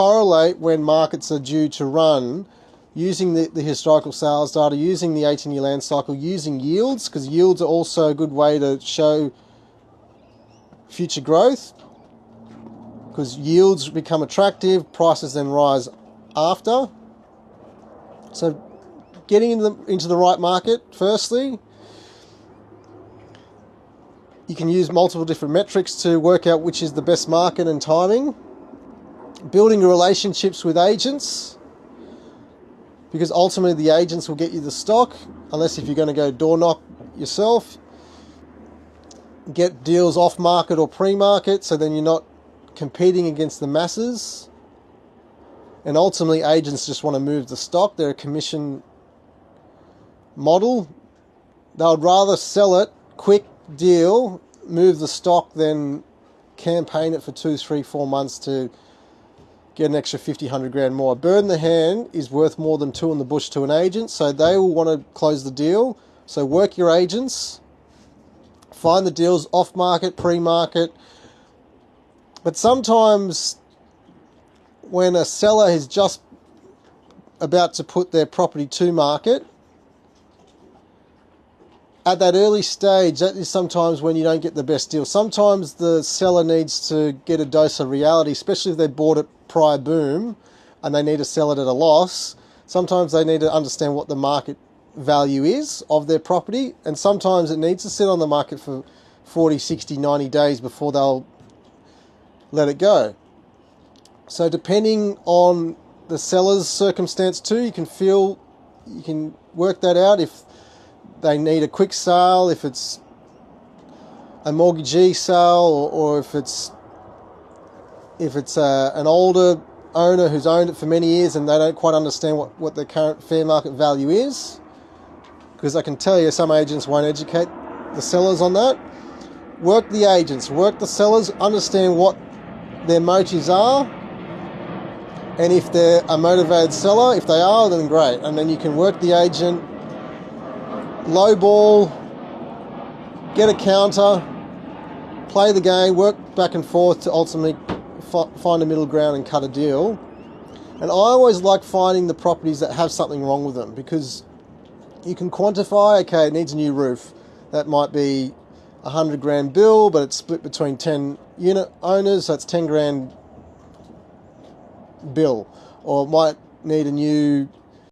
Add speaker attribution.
Speaker 1: correlate when markets are due to run using the historical sales data, using the 18-year land cycle, using yields, because yields are also a good way to show future growth, because yields become attractive, prices then rise after. So getting into the right market, firstly, you can use multiple different metrics to work out which is the best market and timing. Building relationships with agents, because ultimately the agents will get you the stock, unless if you're going to go door knock yourself. Get deals off market or pre-market, so then you're not competing against the masses. And ultimately agents just want to move the stock. They're a commission model. They would rather sell it, quick deal, move the stock, than campaign it for 2, 3, 4 months to get an extra 50, 100 grand more. A bird in the hand is worth more than 2 in the bush to an agent, so they will want to close the deal. So work your agents, find the deals off market, pre-market. But sometimes when a seller is just about to put their property to market, at that early stage, that is sometimes when you don't get the best deal. Sometimes the seller needs to get a dose of reality, especially if they bought it prior boom and they need to sell it at a loss. Sometimes they need to understand what the market value is of their property, and sometimes it needs to sit on the market for 40, 60, 90 days before they'll let it go. So depending on the seller's circumstance too, you can work that out. If they need a quick sale, if it's a mortgagee sale, or if it's an older owner who's owned it for many years and they don't quite understand what the current fair market value is, because I can tell you some agents won't educate the sellers on that. Work the agents, work the sellers, understand what their motives are, and if they're a motivated seller, if they are, then great. And then you can work the agent, lowball, get a counter, play the game, work back and forth to ultimately find a middle ground and cut a deal. And I always like finding the properties that have something wrong with them, because you can quantify, okay, it needs a new roof. That might be a 100 grand bill, but it's split between 10 unit owners, so it's 10 grand bill. Or it might need a new